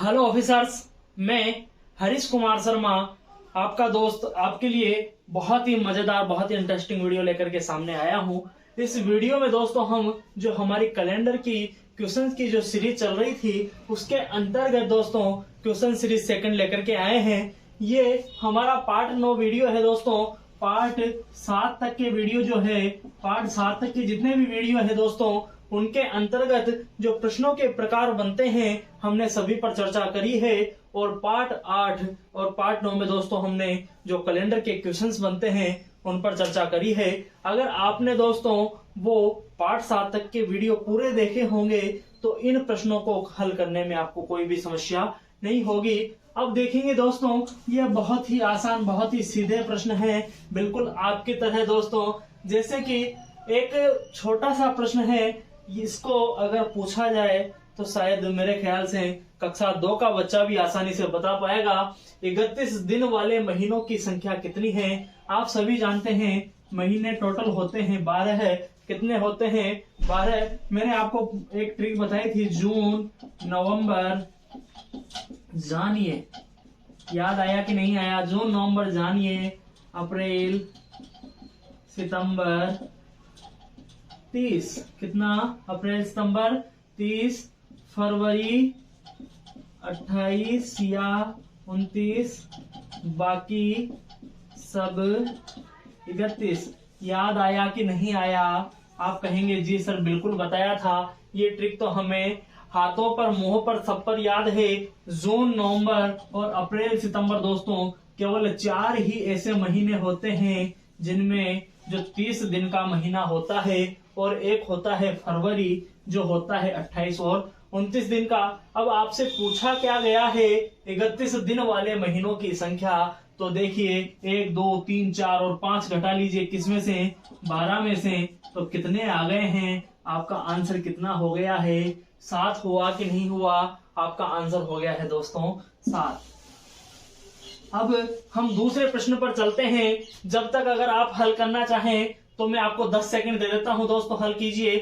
Hello officers, मैं हरीश कुमार शर्मा आपका दोस्त आपके लिए बहुत ही मजेदार बहुत ही इंटरेस्टिंग वीडियो लेकर के सामने आया हूं। इस वीडियो में दोस्तों हम जो हमारी कैलेंडर की क्वेश्चंस की जो सीरीज चल रही थी उसके अंतर्गत दोस्तों क्वेश्चन सीरीज सेकंड लेकर के आए हैं। ये हमारा पार्ट 9 वीडियो है दोस्तों। पार्ट 7 तक के वीडियो जो है, पार्ट 7 तक के जितने भी वीडियो है दोस्तों उनके अंतर्गत जो प्रश्नों के प्रकार बनते हैं हमने सभी पर चर्चा करी है। और पार्ट 8 और पार्ट 9 में दोस्तों हमने जो कैलेंडर के क्वेश्चंस बनते हैं उन पर चर्चा करी है। अगर आपने दोस्तों वो पार्ट 7 तक के वीडियो पूरे देखे होंगे तो इन प्रश्नों को हल करने में आपको कोई भी समस्या नहीं होगी। अब देखेंगे दोस्तों, यह बहुत ही आसान बहुत ही सीधे प्रश्न है, बिल्कुल आपकी तरह दोस्तों। जैसे कि एक छोटा सा प्रश्न है, इसको अगर पूछा जाए तो शायद मेरे ख्याल से कक्षा 2 का बच्चा भी आसानी से बता पाएगा। 31 दिन वाले महीनों की संख्या कितनी है? आप सभी जानते हैं महीने टोटल होते हैं 12 है। कितने होते हैं? 12। मैंने आपको एक ट्रिक बताई थी, जून, नवंबर, जानिए, याद आया कि नहीं आया? जून, नवंबर, जानिए, अप्रैल, सितंबर, 30। कितना? अप्रैल, सितंबर, 30, फरवरी 28 या 29, बाकी सब 31। याद आया कि नहीं आया? आप कहेंगे जी सर बिल्कुल बताया था। ये ट्रिक तो हमें हाथों पर, मुंह पर, सब पर याद है। जून, नवंबर और अप्रैल, सितंबर दोस्तों केवल 4 ही ऐसे महीने होते हैं जिनमें जो 30 दिन का महीना होता है, और एक होता है फरवरी जो होता है 28 और 29 दिन का। अब आपसे पूछा क्या गया है 31 दिन वाले महीनों की संख्या। तो देखिए 1, 2, 3, 4 और 5 घटा लीजिए, किसमें से? 12 में से। तो कितने आ गए हैं? आपका आंसर कितना हो गया है? 7 हुआ कि नहीं हुआ? आपका आंसर हो गया है दोस्तों 7। अब हम दूसरे प्रश्न पर चलते हैं। जब तक अगर आप हल करना चाहें तो मैं आपको 10 सेकंड दे देता हूं दोस्तों, हल कीजिए।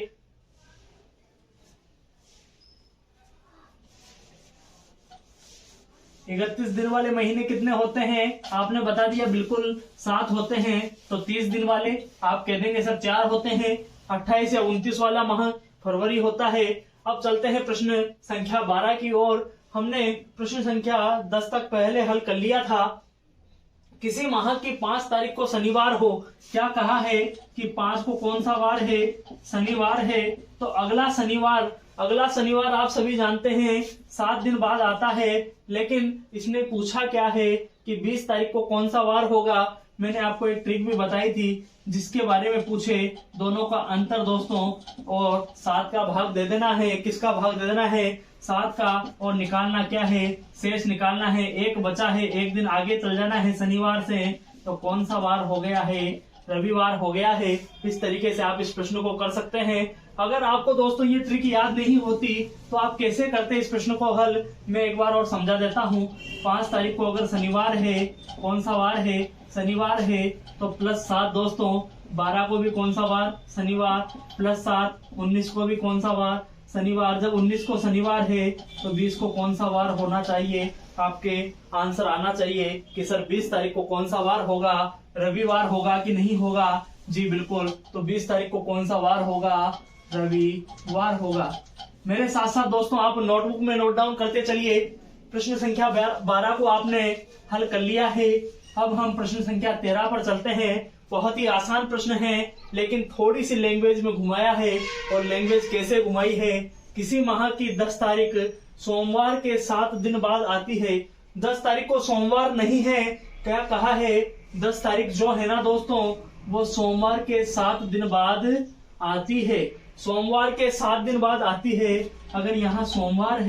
इकतीस दिन वाले महीने कितने होते हैं? आपने बता दिया बिल्कुल 7 होते हैं। तो 30 दिन वाले आप कह देंगे सर 4 होते हैं। 28 या 29 वाला माह फरवरी होता है। अब चलते हैं प्रश्न संख्या 12 की ओर। हमने प्रश्न संख्या 10 तक पहले हल कर लिया था। किसी माह की 5 तारीख को शनिवार हो। क्या कहा है कि 5 को कौन सा वार है? शनिवार है। तो अगला शनिवार आप सभी जानते हैं 7 दिन बाद आता है। लेकिन इसने पूछा क्या है कि 20 तारीख को कौन सा वार होगा। मैंने आपको एक ट्रिक भी बताई थी जिसके बारे में पूछे। दोनों का अंतर दोस्तों, और 7 का भाग दे देना है। किसका भाग दे देना है? 7 का। और निकालना क्या है? शेष निकालना है। एक बचा है, एक दिन आगे चल जाना है शनिवार से। तो कौन सा वार हो गया है? रविवार हो गया है। इस तरीके से आप इस प्रश्न को कर सकते हैं। अगर आपको दोस्तों ये ट्रिक याद नहीं होती तो आप कैसे करते इस प्रश्न को हल, मैं एक बार और समझा देता हूँ। 5 तारीख को अगर शनिवार है, कौन सा वार है? शनिवार है। तो +7 दोस्तों। 12 को भी कौन सा वार? शनिवार। +7। 19 को भी कौन सा वार? शनिवार। जब 19 को शनिवार है तो 20 को कौन सा वार होना चाहिए? आपके आंसर आना चाहिए कि सर 20 तारीख को कौन सा वार होगा? रविवार होगा कि नहीं होगा? जी बिल्कुल। तो 20 तारीख को कौन सा वार होगा? रविवार होगा। मेरे साथ साथ दोस्तों आप नोटबुक में नोट डाउन करते चलिए। प्रश्न संख्या 12 को आपने हल कर लिया है। अब हम प्रश्न संख्या 13 पर चलते हैं। बहुत ही आसान प्रश्न है, लेकिन थोड़ी सी लैंग्वेज में घुमाया है। और लैंग्वेज कैसे घुमाई है? किसी माह की 10 तारीख सोमवार के 7 दिन बाद आती है। 10 तारीख को सोमवार नहीं है। क्या कहा है? 10 तारीख जो है ना दोस्तों वो सोमवार के 7 दिन बाद आती है। सोमवार के 7 दिन बाद आती है। अगर यहाँ सोमवार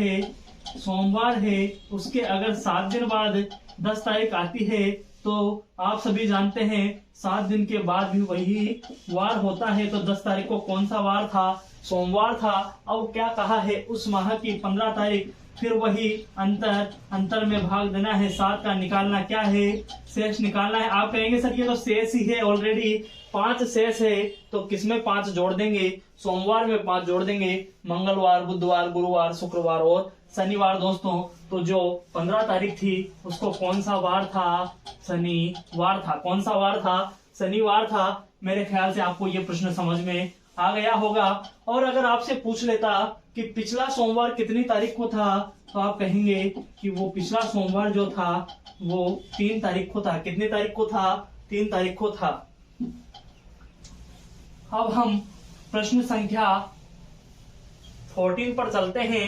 है उसके अगर 7 दिन बाद 10 तारीख आती है तो आप सभी जानते हैं 7 दिन के बाद भी वही वार होता है। तो 10 तारीख को कौन सा वार था? सोमवार था। अब क्या कहा है? उस माह की 15 तारीख। फिर वही अंतर में भाग देना है। 7 का निकालना क्या है? शेष निकालना है। आप कहेंगे सर ये तो शेष ही है ऑलरेडी। 5 शेष है तो किसमें 5 जोड़ देंगे? सोमवार में 5 जोड़ देंगे। मंगलवार, बुधवार, गुरुवार, शुक्रवार और शनिवार दोस्तों, तो जो 15 तारीख थी उसको कौन सा वार था? शनिवार था। कौन सा वार था? शनिवार था। मेरे ख्याल से आपको ये प्रश्न समझ में आ गया होगा। और अगर आपसे पूछ लेता कि पिछला सोमवार कितनी तारीख को था, तो आप कहेंगे कि वो पिछला सोमवार जो था वो 3 तारीख को था। कितनी तारीख को था? 3 तारीख को था। अब हम प्रश्न संख्या 14 पर चलते हैं।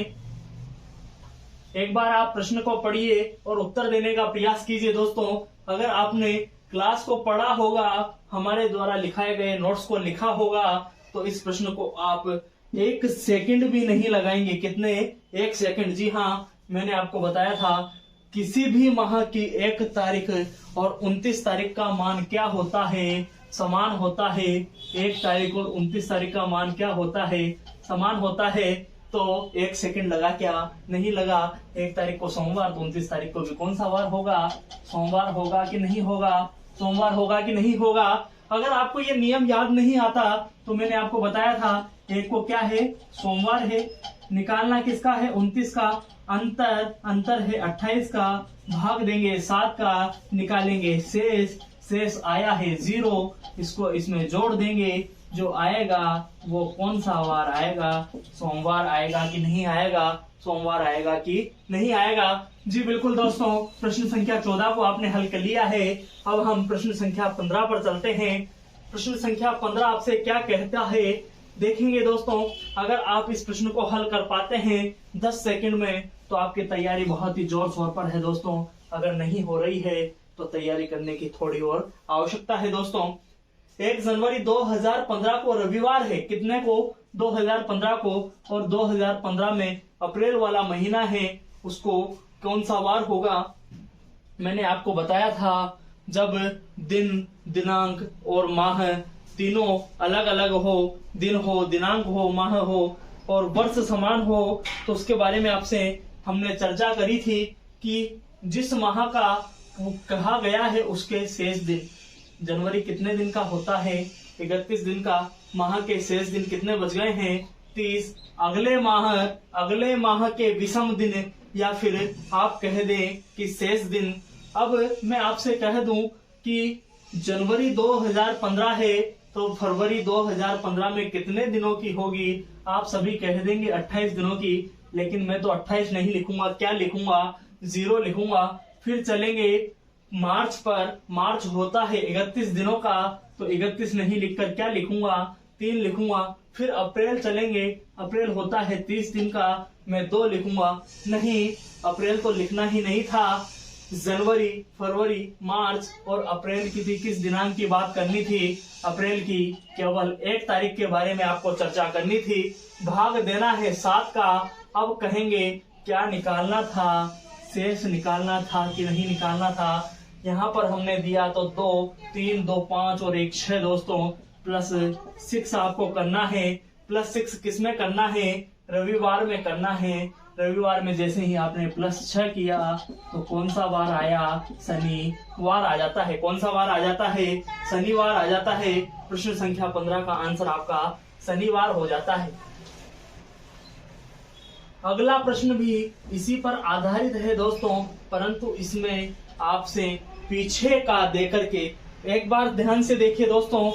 एक बार आप प्रश्न को पढ़िए और उत्तर देने का प्रयास कीजिए दोस्तों। अगर आपने क्लास को पढ़ा होगा, हमारे द्वारा लिखाए गए नोट्स को लिखा होगा, तो इस प्रश्न को आप 1 सेकंड भी नहीं लगाएंगे। कितने? 1 सेकंड। जी हाँ, मैंने आपको बताया था किसी भी माह की 1 तारीख और 29 तारीख का मान क्या होता है? समान होता है। 1 तारीख और 29 तारीख का मान क्या होता है? समान होता है। तो 1 सेकंड लगा क्या? नहीं लगा। 1 तारीख को सोमवार, तो 29 तारीख को भी कौन सा वार होगा? सोमवार होगा कि नहीं होगा? सोमवार होगा कि नहीं होगा? अगर आपको ये नियम याद नहीं आता तो मैंने आपको बताया था, एक को क्या है? सोमवार है। निकालना किसका है? 29 का। अंतर है 28 का। भाग देंगे 7 का। निकालेंगे शेष आया है 0। इसको इसमें जोड़ देंगे। जो आएगा वो कौन सा वार आएगा? सोमवार आएगा कि नहीं आएगा? सोमवार आएगा कि नहीं आएगा? जी बिल्कुल दोस्तों, प्रश्न संख्या 14 को आपने हल कर लिया है। अब हम प्रश्न संख्या 15 पर चलते हैं। प्रश्न संख्या 15 आपसे क्या कहता है देखेंगे दोस्तों। अगर आप इस प्रश्न को हल कर पाते हैं 10 सेकंड में, तो आपकी तैयारी बहुत ही जोर शोर पर है दोस्तों। अगर नहीं हो रही है तो तैयारी करने की थोड़ी और आवश्यकता है दोस्तों। 1 जनवरी 2015 को रविवार है। कितने को? 2015 को। और 2015 में अप्रैल वाला महीना है, उसको कौन सा वार होगा? मैंने आपको बताया था, जब दिन, दिनांक और माह तीनों अलग अलग हो, दिन हो, दिनांक हो, माह हो और वर्ष समान हो, तो उसके बारे में आपसे हमने चर्चा करी थी कि जिस माह का कहा गया है उसके शेष दिन। जनवरी कितने दिन का होता है? 31 दिन का। माह के शेष दिन कितने बच गए हैं? 30। अगले माह के विषम दिन, या फिर आप कह दें कि शेष दिन। अब मैं आपसे कह दूं कि जनवरी 2015 है, तो फरवरी 2015 में कितने दिनों की होगी? आप सभी कह देंगे 28 दिनों की, लेकिन मैं तो 28 नहीं लिखूंगा। क्या लिखूंगा? 0 लिखूंगा। फिर चलेंगे मार्च पर। मार्च होता है 31 दिनों का, तो 31 नहीं लिखकर क्या लिखूंगा? 3 लिखूंगा। फिर अप्रैल चलेंगे। अप्रैल होता है 30 दिन का, मैं 2 लिखूंगा। नहीं, अप्रैल तो लिखना ही नहीं था। जनवरी, फरवरी, मार्च और अप्रैल की किस दिनांक की बात करनी थी? अप्रैल की केवल 1 तारीख के बारे में आपको चर्चा करनी थी। भाग देना है 7 का। अब कहेंगे क्या निकालना था? शेष निकालना था कि नहीं निकालना था? यहाँ पर हमने दिया तो 2, 3, 2, 5 और 1, 6 दोस्तों। प्लस 6 आपको करना है। प्लस 6 किस में करना है? रविवार में करना है। रविवार में जैसे ही आपने प्लस 6 किया तो कौन सा वार आया? शनिवार आ जाता है। कौन सा वार आ जाता है? शनिवार आ जाता है। प्रश्न संख्या 15 का आंसर आपका शनिवार हो जाता है। अगला प्रश्न भी इसी पर आधारित है दोस्तों, परंतु इसमें आपसे पीछे का देकर के एक बार ध्यान से देखिए दोस्तों।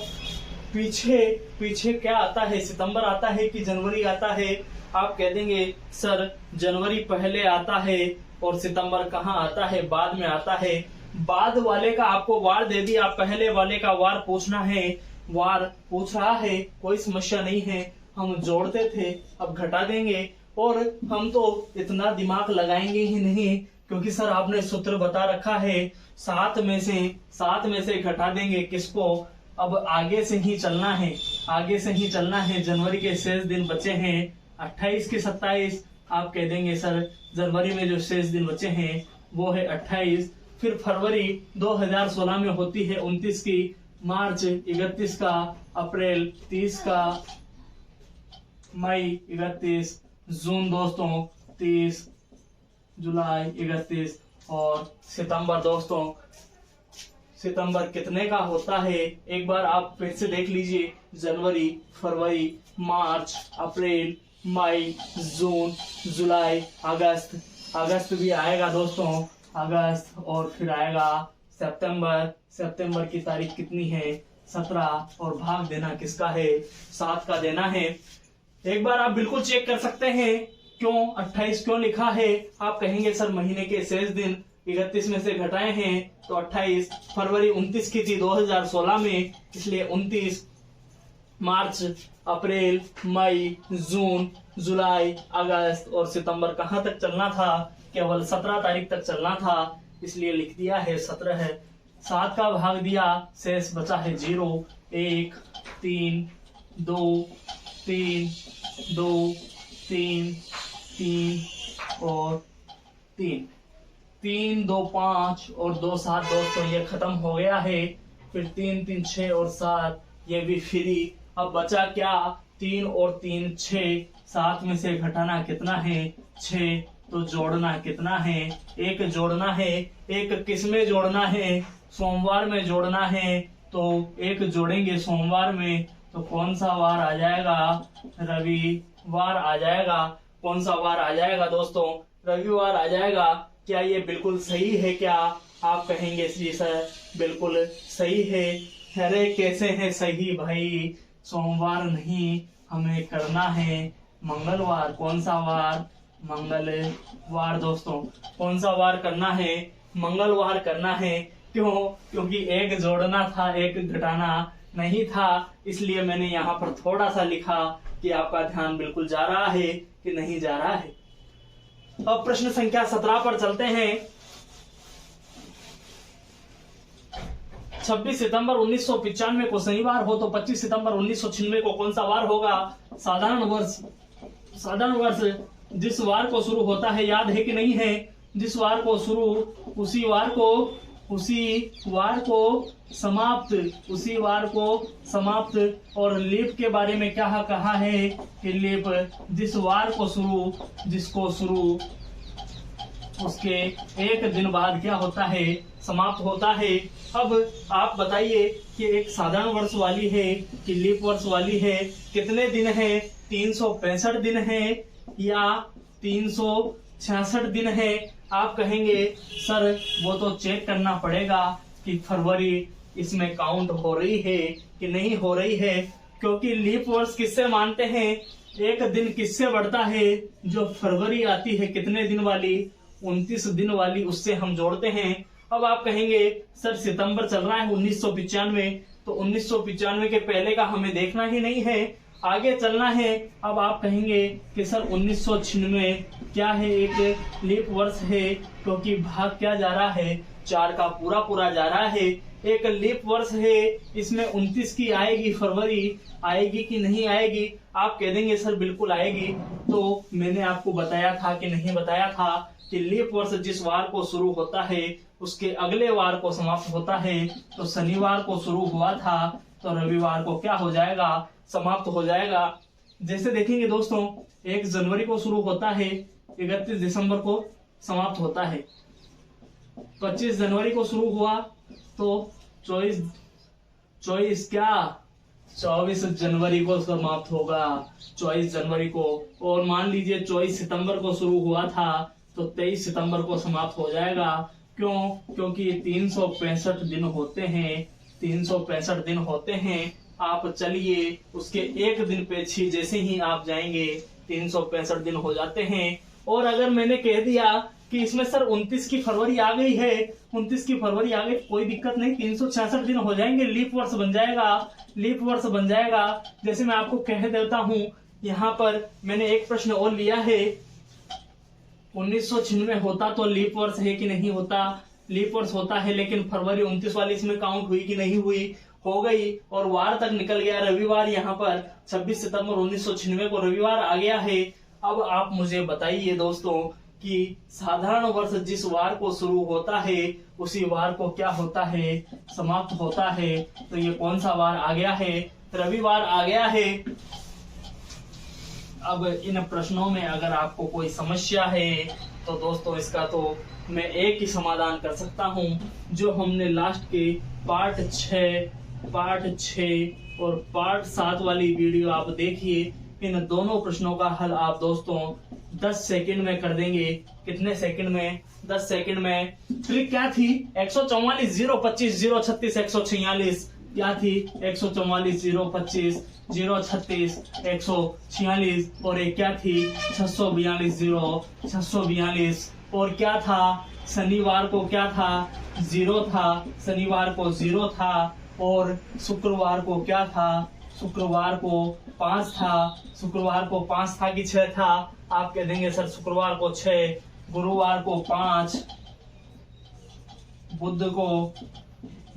पीछे क्या आता है? सितंबर आता है कि जनवरी आता है? आप कह देंगे सर जनवरी पहले आता है और सितंबर कहाँ आता है? बाद में आता है। बाद वाले का आपको वार दे दिया, पहले वाले का वार पूछना है। वार पूछ रहा है, कोई समस्या नहीं है, हम जोड़ते थे अब घटा देंगे। और हम तो इतना दिमाग लगाएंगे ही नहीं, क्योंकि सर आपने सूत्र बता रखा है 7 में से घटा देंगे किसको? अब आगे से ही चलना है, आगे से ही चलना है। जनवरी के शेष दिन बचे हैं 28 के 27। आप कह देंगे सर जनवरी में जो शेष दिन बचे हैं वो है 28। फिर फरवरी 2016 में होती है 29 की, मार्च 31 का, अप्रैल 30 का, मई 31, जून दोस्तों 30, जुलाई 31 और सितंबर दोस्तों। सितंबर कितने का होता है? एक बार आप फिर से देख लीजिए। जनवरी, फरवरी, मार्च, अप्रैल, मई, जून, जुलाई, अगस्त भी आएगा दोस्तों, अगस्त, और फिर आएगा सितंबर की तारीख कितनी है, 17, और भाग देना किसका है, 7 का देना है। एक बार आप बिल्कुल चेक कर सकते हैं क्यों 28 क्यों लिखा है। आप कहेंगे सर महीने के शेष दिन 31 में से घटाए हैं तो 28, फरवरी 29 की थी 2016 में, इसलिए 29, मार्च, अप्रैल, मई, जून, जुलाई, अगस्त और सितंबर कहाँ तक चलना था, केवल 17 तारीख तक चलना था, इसलिए लिख दिया है 17 है। 7 का भाग दिया, शेष बचा है 0, 1, 3, 2, 3, 2, 3, 3 और 3, 3, 2, 5 और 2, 7 दोस्तों ये खत्म हो गया है। फिर 3, 3, 6 और 7 ये भी फ्री। अब बचा क्या, 3 और 3, 6, 7 में से घटाना कितना है, 6, तो जोड़ना कितना है, 1 जोड़ना है। 1 किस में जोड़ना है, सोमवार में जोड़ना है, तो 1 जोड़ेंगे सोमवार में, तो कौन सा वार आ जाएगा, रविवार आ जाएगा। कौन सा वार आ जाएगा दोस्तों, रविवार आ जाएगा। क्या ये बिल्कुल सही है क्या, आप कहेंगे जी सर बिल्कुल सही है। अरे कैसे है सही भाई, सोमवार नहीं हमें करना है मंगलवार। कौन सा वार, मंगलवार दोस्तों। कौन सा वार करना है, मंगलवार करना है। क्यों, क्योंकि 1 जोड़ना था, 1 घटाना नहीं था, इसलिए मैंने यहाँ पर थोड़ा सा लिखा कि आपका ध्यान बिल्कुल जा रहा है कि नहीं जा रहा है। अब प्रश्न संख्या 17 पर चलते हैं। 26 सितंबर 1995 को शनिवार हो तो 25 सितंबर 1996 को कौन सा वार होगा। साधारण वर्ष जिस वार को शुरू होता है, याद है कि नहीं है, जिस वार को शुरू उसी वार को समाप्त। और लीप के बारे में क्या कहा है कि लीप जिस वार को जिसको शुरू उसके 1 दिन बाद क्या होता है, समाप्त होता है। अब आप बताइए कि एक साधारण वर्ष वाली है कि लीप वर्ष वाली है, कितने दिन है, 365 दिन है या 366 दिन है। आप कहेंगे सर वो तो चेक करना पड़ेगा कि फरवरी इसमें काउंट हो रही है कि नहीं हो रही है, क्योंकि लीप वर्ष किससे मानते हैं, 1 दिन किससे बढ़ता है, जो फरवरी आती है कितने दिन वाली, 29 दिन वाली, उससे हम जोड़ते हैं। अब आप कहेंगे सर सितंबर चल रहा है 1995, तो 1995 के पहले का हमें देखना ही नहीं है, आगे चलना है। अब आप कहेंगे कि सर 1996 क्या है, एक लीप वर्ष है, क्योंकि भाग क्या जा रहा है, 4 का पूरा जा रहा है, एक लीप वर्ष है, इसमें 29 की आएगी, फरवरी आएगी कि नहीं आएगी। आप कह देंगे सर बिल्कुल आएगी। तो मैंने आपको बताया था कि नहीं बताया था कि लीप वर्ष जिस वार को शुरू होता है उसके अगले वार को समाप्त होता है। तो शनिवार को शुरू हुआ था तो रविवार को क्या हो जाएगा, समाप्त हो जाएगा। जैसे देखेंगे दोस्तों, 1 जनवरी को शुरू होता है, 31 दिसंबर को समाप्त होता है। 25 जनवरी को शुरू हुआ तो 24 जनवरी को समाप्त होगा, 24 जनवरी को। और मान लीजिए 24 सितंबर को शुरू हुआ था तो 23 सितंबर को समाप्त हो जाएगा। क्यों, क्योंकि 365 दिन होते हैं, 365 दिन होते हैं। आप चलिए उसके 1 दिन पीछे जैसे ही आप जाएंगे 365 दिन हो जाते हैं। और अगर मैंने कह दिया कि इसमें सर 29 की फरवरी आ गई है, 29 की फरवरी आ गई, कोई दिक्कत नहीं, 366 दिन हो जाएंगे, लीप वर्ष बन जाएगा। जैसे मैं आपको कह देता हूँ, यहाँ पर मैंने एक प्रश्न और लिया है, 1996 होता तो लीप वर्ष है कि नहीं होता, लीप वर्ष होता है, लेकिन फरवरी 29 वाली इसमें काउंट हुई कि नहीं हुई, हो गई, और वार तक निकल गया रविवार। यहाँ पर 26 सितंबर 1996 को रविवार आ गया है। अब आप मुझे बताइए दोस्तों कि साधारण वर्ष जिस वार को शुरू होता है उसी वार को क्या होता है, समाप्त होता है। तो ये कौन सा वार आ गया है, रविवार आ गया है। अब इन प्रश्नों में अगर आपको कोई समस्या है तो दोस्तों इसका तो मैं एक ही समाधान कर सकता हूँ, जो हमने लास्ट के पार्ट 6 और पार्ट 7 वाली वीडियो आप देखिए, इन दोनों प्रश्नों का हल आप दोस्तों 10 सेकंड में कर देंगे। कितने सेकंड में? 10 सेकंड में। ट्रिक क्या थी? 144 025 036 146 क्या थी? 144 025 036 146 और एक क्या थी? 642 642 और क्या था? शनिवार को क्या था? 0 था। शनिवार को 0 था और शुक्रवार को क्या था? शुक्रवार को 5 था। शुक्रवार को 5 था कि 6 था? आप कह देंगे सर शुक्रवार को 6, गुरुवार को 5, बुध को,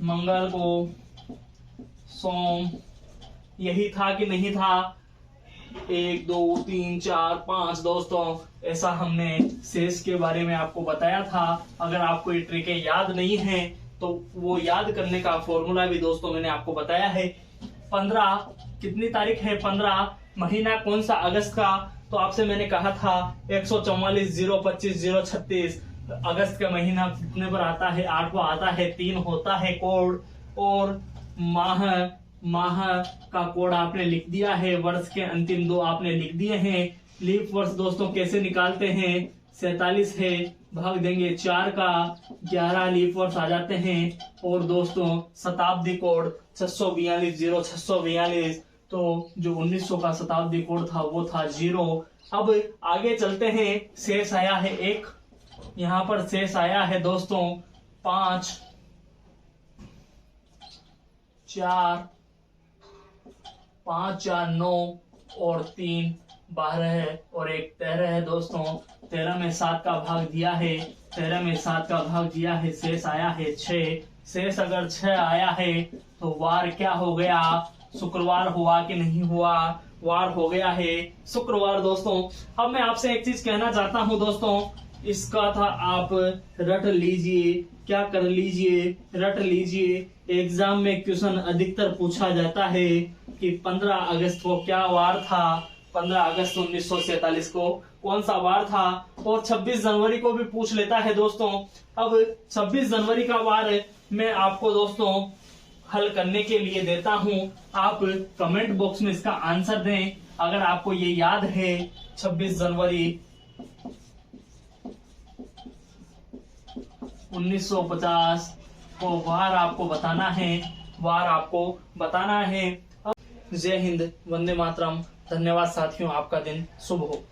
मंगल को, सोम, यही था कि नहीं था? 1 2 3 4 5 दोस्तों, ऐसा हमने शेष के बारे में आपको बताया था। अगर आपको ये ट्रिकें याद नहीं है तो वो याद करने का फॉर्मूला भी दोस्तों मैंने आपको बताया है। 15 कितनी तारीख है? 15 महीना कौन सा? अगस्त का। तो आपसे मैंने कहा था 144 025 036 अगस्त का महीना कितने पर आता है? 8वां आता है। 3 होता है कोड और माह का कोड आपने लिख दिया है। वर्ष के अंतिम 2 आपने लिख दिए हैं। लीप वर्ष दोस्तों कैसे निकालते हैं? 47 है, भाग देंगे 4 का, 11 लीप वर्ष आ जाते हैं। और दोस्तों शताब्दी कोड 642 0642। तो जो 1900 का शताब्दी कोड था वो था 0। अब आगे चलते हैं। शेष आया है 1, यहाँ पर शेष आया है दोस्तों 5 4 5 4 9 और 3 12 है और 1 13 है दोस्तों। 13 में 7 का भाग दिया है। 13 में 7 का भाग दिया है। शेष आया है 6। शेष अगर 6 आया है तो वार क्या हो गया? शुक्रवार हुआ कि नहीं हुआ? वार हो गया है शुक्रवार दोस्तों। अब मैं आपसे एक चीज कहना चाहता हूं दोस्तों, इसका था आप रट लीजिए। क्या कर लीजिए? रट लीजिए। एग्जाम में क्वेश्चन अधिकतर पूछा जाता है कि 15 अगस्त को क्या वार था? 15 अगस्त 1947 को कौन सा वार था? और 26 जनवरी को भी पूछ लेता है दोस्तों। अब 26 जनवरी का वार मैं आपको दोस्तों हल करने के लिए देता हूं। आप कमेंट बॉक्स में इसका आंसर दें अगर आपको ये याद है। 26 जनवरी 1950 को वार आपको बताना है। वार आपको बताना है। जय हिंद, वंदे मातरम। धन्यवाद साथियों, आपका दिन शुभ हो।